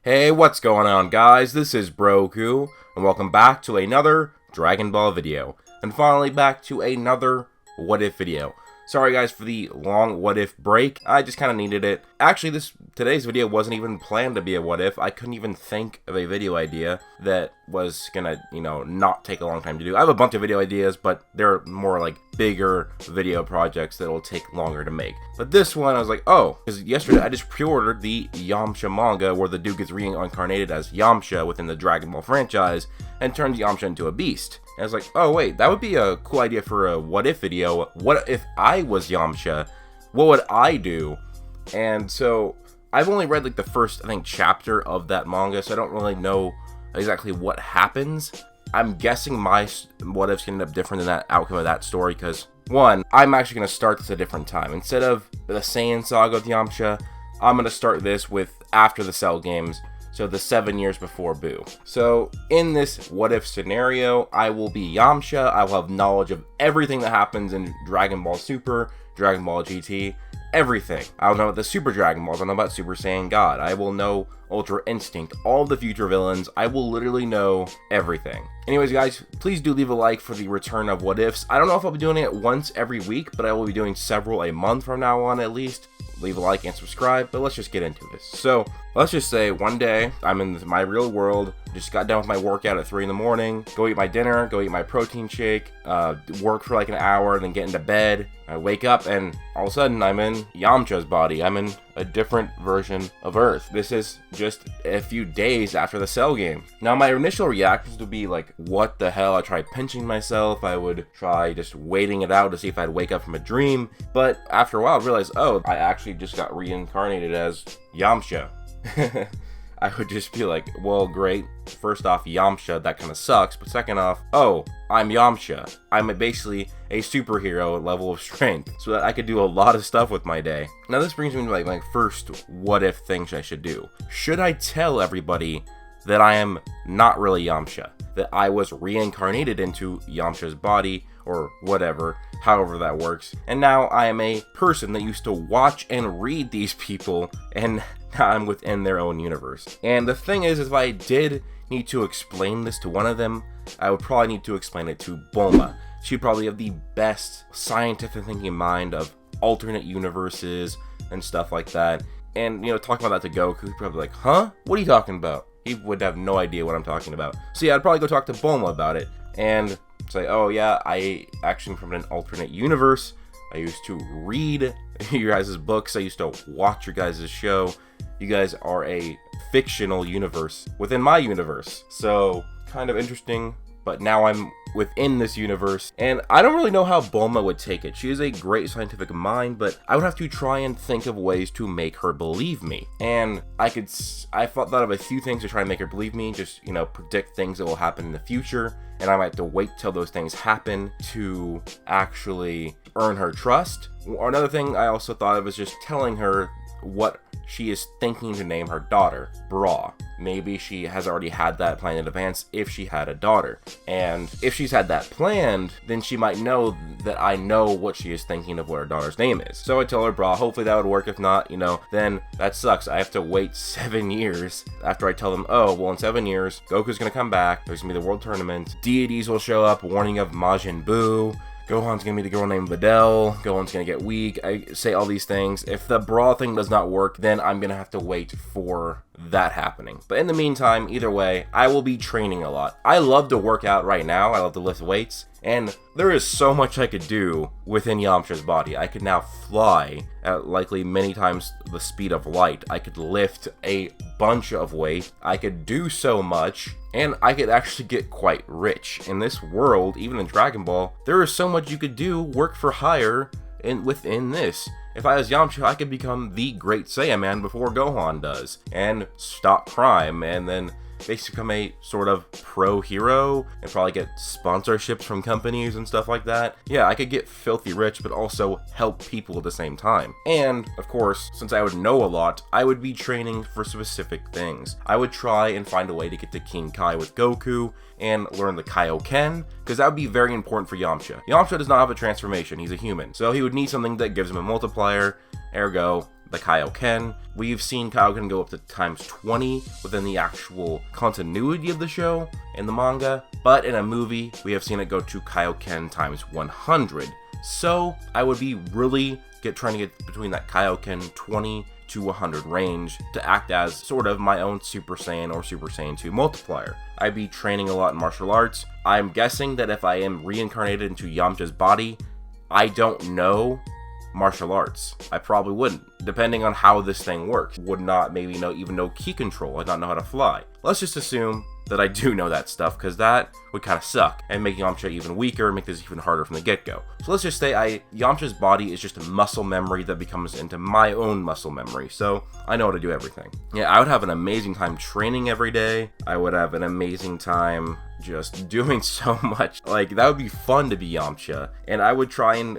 Hey, what's going on, guys? This is Broku, and welcome back to another Dragon Ball video. And finally back to another What If video. Sorry guys for the long What If break, I just kind of needed it. Actually, today's video wasn't even planned to be a What If. I couldn't even think of a video idea that was gonna, not take a long time to do. I have a bunch of video ideas, but they're more like bigger video projects that'll take longer to make. But this one, I was like, oh, because yesterday I just pre-ordered the Yamcha manga where the dude gets reincarnated as Yamcha within the Dragon Ball franchise and turns Yamcha into a beast. And I was like, oh wait, that would be a cool idea for a what if video. What if I was Yamcha? What would I do? And so I've only read like the first, I think, chapter of that manga, so I don't really know exactly what happens. I'm guessing my what ifs can end up different than that outcome of that story, because one, I'm actually going to start this at a different time. Instead of the Saiyan saga with Yamcha, I'm going to start this with after the Cell games. So the 7 years before Buu. So in this what if scenario, I will be Yamcha. I will have knowledge of everything that happens in Dragon Ball Super, Dragon Ball GT, everything. I'll know about the Super Dragon Balls. I'll know about Super Saiyan God. I will know Ultra Instinct, all the future villains. I will literally know everything. Anyways, guys, please do leave a like for the return of what ifs. I don't know if I'll be doing it once every week, but I will be doing several a month from now on at least. Leave a like and subscribe, but let's just get into this. So let's just say one day I'm in my real world, just got done with my workout at 3 in the morning, go eat my dinner, go eat my protein shake, work for like an hour, then get into bed. I wake up and all of a sudden I'm in Yamcha's body. I'm in a different version of Earth. This is just a few days after the Cell game. Now my initial reactions would be like, what the hell? I tried pinching myself. I would try just waiting it out to see if I'd wake up from a dream. But after a while I realized, oh, I actually just got reincarnated as Yamcha. I would just be like, well, great. First off, Yamcha, that kind of sucks. But second off, oh, I'm Yamcha. I'm basically a superhero level of strength, so that I could do a lot of stuff with my day. Now this brings me to like my first what if things I should do. Should I tell everybody that I am not really Yamcha? That I was reincarnated into Yamcha's body, or whatever, however that works. And now I am a person that used to watch and read these people, and now I'm within their own universe. And the thing is, if I did need to explain this to one of them, I would probably need to explain it to Bulma. She'd probably have the best scientific thinking mind of alternate universes and stuff like that. And, talking about that to Goku, he'd probably be like, huh? What are you talking about? He would have no idea what I'm talking about. So yeah, I'd probably go talk to Bulma about it and say, oh yeah, I actually am from an alternate universe. I used to read your guys' books. I used to watch your guys' show. You guys are a fictional universe within my universe. So kind of interesting, but now I'm within this universe, and I don't really know how Bulma would take it. She is a great scientific mind, but I would have to try and think of ways to make her believe me. And I thought of a few things to try and make her believe me, just, predict things that will happen in the future, and I might have to wait till those things happen to actually earn her trust. Or another thing I also thought of was just telling her what she is thinking to name her daughter, Bra. Maybe she has already had that planned in advance if she had a daughter. And if she's had that planned, then she might know that I know what she is thinking of what her daughter's name is. So I tell her Bra. Hopefully that would work. If not, then that sucks. I have to wait 7 years after I tell them, oh, well, in 7 years, Goku's gonna come back. There's gonna be the World Tournament. Deities will show up, warning of Majin Buu. Gohan's gonna meet a girl named Videl. Gohan's gonna get weak. I say all these things. If the Bra thing does not work, then I'm gonna have to wait for that happening. But in the meantime, either way, I will be training a lot. I love to work out right now. I love to lift weights. And there is so much I could do within Yamcha's body. I could now fly at likely many times the speed of light. I could lift a bunch of weight. I could do so much. And I could actually get quite rich. In this world, even in Dragon Ball, there is so much you could do, work for hire within this. If I was Yamcha, I could become the Great Saiyaman before Gohan does, and stop crime, and then basically become a sort of pro hero and probably get sponsorships from companies and stuff like that. Yeah, I could get filthy rich, but also help people at the same time. And of course, since I would know a lot, I would be training for specific things. I would try and find a way to get to King Kai with Goku and learn the Kaioken, because that would be very important for Yamcha. Yamcha does not have a transformation, he's a human, so he would need something that gives him a multiplier, ergo the Kaioken. We've seen Kaioken go up to times 20 within the actual continuity of the show in the manga, but in a movie, we have seen it go to Kaioken times 100. So I would be really trying to get between that Kaioken 20 to 100 range to act as sort of my own Super Saiyan or Super Saiyan 2 multiplier. I'd be training a lot in martial arts. I'm guessing that if I am reincarnated into Yamcha's body, I don't know martial arts. I probably wouldn't, depending on how this thing works. Would not maybe even know ki control. I'd not know how to fly. Let's just assume that I do know that stuff, because that would kind of suck and make Yamcha even weaker, make this even harder from the get-go. So let's just say Yamcha's body is just a muscle memory that becomes into my own muscle memory, so I know how to do everything. Yeah, I would have an amazing time training every day. I would have an amazing time just doing so much. Like, that would be fun to be Yamcha, and I would try and,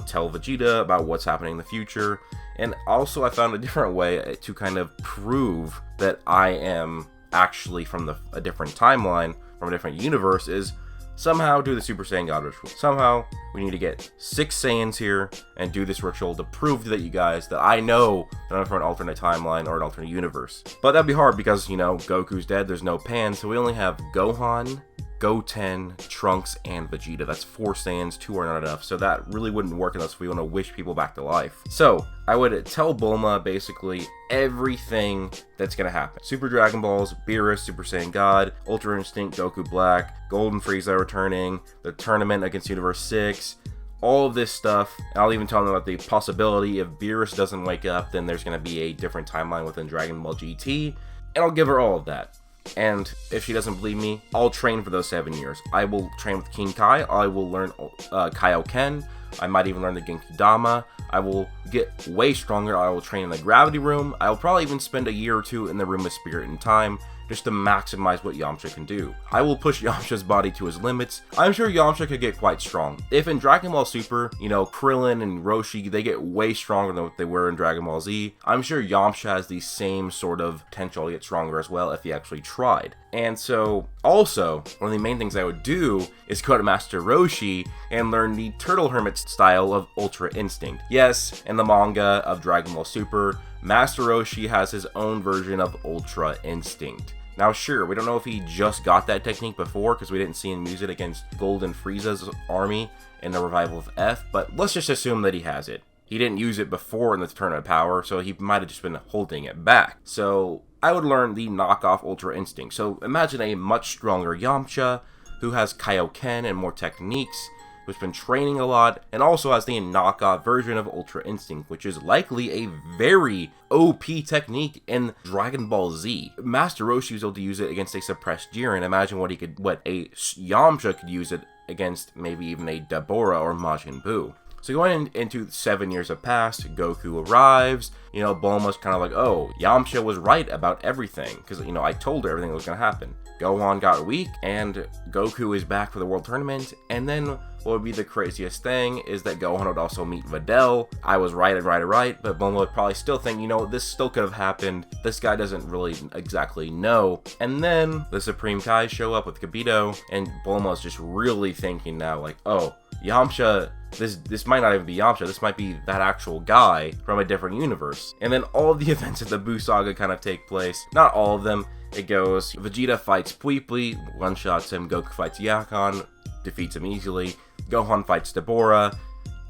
tell Vegeta about what's happening in the future. And also I found a different way to kind of prove that I am actually from a different timeline, from a different universe, is somehow do the Super Saiyan God ritual. Somehow we need to get 6 Saiyans here and do this ritual to prove to you guys that I know that I'm from an alternate timeline or an alternate universe. But that'd be hard because, Goku's dead, there's no Pan, so we only have Gohan, Goten, Trunks, and Vegeta. That's 4 Saiyans, 2 are not enough, so that really wouldn't work unless we want to wish people back to life. So I would tell Bulma basically everything that's gonna happen. Super Dragon Balls, Beerus, Super Saiyan God, Ultra Instinct, Goku Black, Golden Frieza returning, the tournament against Universe 6, all of this stuff. And I'll even tell them about the possibility if Beerus doesn't wake up, then there's gonna be a different timeline within Dragon Ball GT, and I'll give her all of that. And if she doesn't believe me, I'll train for those 7 years. I will train with King Kai. I will learn Kaioken. I might even learn the Genki Dama. I will get way stronger. I will train in the Gravity Room. I will probably even spend a year or 2 in the Room of Spirit and Time, just to maximize what Yamcha can do. I will push Yamcha's body to his limits. I'm sure Yamcha could get quite strong. If in Dragon Ball Super, Krillin and Roshi, they get way stronger than what they were in Dragon Ball Z, I'm sure Yamcha has the same sort of potential to get stronger as well if he actually tried. And so, also, one of the main things I would do is go to Master Roshi and learn the Turtle Hermit style of Ultra Instinct. Yes, in the manga of Dragon Ball Super, Master Roshi has his own version of Ultra Instinct. Now sure, we don't know if he just got that technique before, because we didn't see him use it against Golden Frieza's army in the revival of F, but let's just assume that he has it. He didn't use it before in the Tournament of Power, so he might have just been holding it back. So I would learn the knockoff Ultra Instinct. So imagine a much stronger Yamcha, who has Kaioken and more techniques, who's been training a lot, and also has the knockoff version of Ultra Instinct, which is likely a very OP technique in Dragon Ball Z. Master Roshi was able to use it against a suppressed Jiren. Imagine what a Yamcha could use it against, maybe even a Deborah or Majin Buu. So going into 7 years have passed, Goku arrives, Bulma's kind of like, oh, Yamcha was right about everything, because, I told her everything was going to happen. Gohan got weak, and Goku is back for the World Tournament, and then what would be the craziest thing is that Gohan would also meet Videl. I was right, but Bulma would probably still think, this still could have happened. This guy doesn't really exactly know. And then the Supreme Kai show up with Kibito, and Bulma's just really thinking now, like, oh, Yamcha, this might not even be Yamcha, this might be that actual guy from a different universe. And then all of the events of the Buu Saga kind of take place. Not all of them. It goes, Vegeta fights Pui, one-shots him, Goku fights Yakon, defeats him easily, Gohan fights Deborah,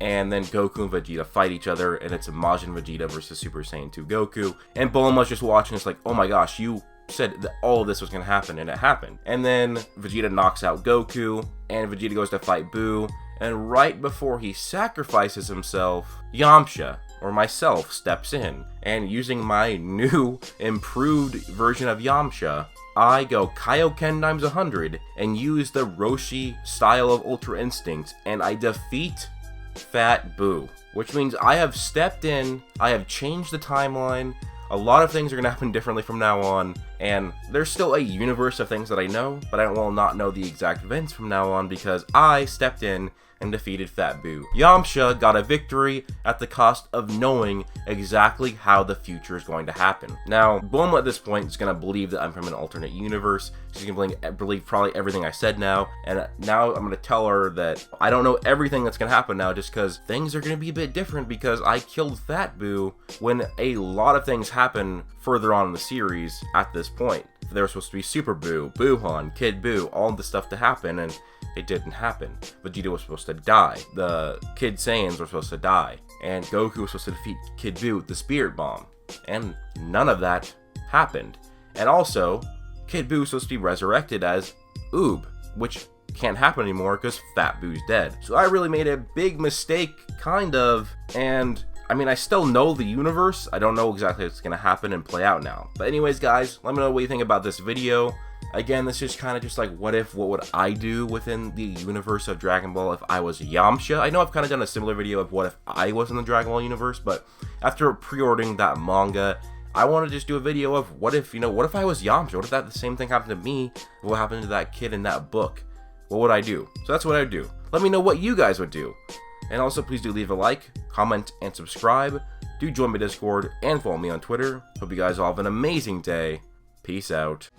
and then Goku and Vegeta fight each other, and it's a Majin Vegeta versus Super Saiyan 2 Goku, and Bulma's just watching, it's like, oh my gosh, you said that all of this was going to happen, and it happened. And then Vegeta knocks out Goku, and Vegeta goes to fight Buu, and right before he sacrifices himself, Yamcha, or myself, steps in, and using my new, improved version of Yamcha, I go Kaioken times 100, and use the Roshi style of Ultra Instinct, and I defeat Fat Buu. Which means I have stepped in, I have changed the timeline, a lot of things are going to happen differently from now on, and there's still a universe of things that I know, but I will not know the exact events from now on because I stepped in, and defeated Fat Boo. Yamcha got a victory at the cost of knowing exactly how the future is going to happen. Now, Bulma at this point is going to believe that I'm from an alternate universe. She's going to believe probably everything I said now, and now I'm going to tell her that I don't know everything that's going to happen now, just because things are going to be a bit different because I killed Fat Boo when a lot of things happen further on in the series at this point. There was supposed to be Super Boo, Boo-Han, Kid Boo, all this stuff to happen, and it didn't happen. Vegeta was supposed to die. The Kid Saiyans were supposed to die. And Goku was supposed to defeat Kid Boo with the Spirit Bomb. And none of that happened. And also, Kid Boo was supposed to be resurrected as Oob, which can't happen anymore because Fat Boo's dead. So I really made a big mistake, kind of, and I mean, I still know the universe. I don't know exactly what's going to happen and play out now. But anyways, guys, let me know what you think about this video. Again, this is kind of just like, what would I do within the universe of Dragon Ball if I was Yamcha? I know I've kind of done a similar video of what if I was in the Dragon Ball universe, but after pre-ordering that manga, I want to just do a video of what if I was Yamcha? What if the same thing happened to me? What happened to that kid in that book? What would I do? So that's what I'd do. Let me know what you guys would do. And also, please do leave a like, comment, and subscribe. Do join my Discord and follow me on Twitter. Hope you guys all have an amazing day. Peace out.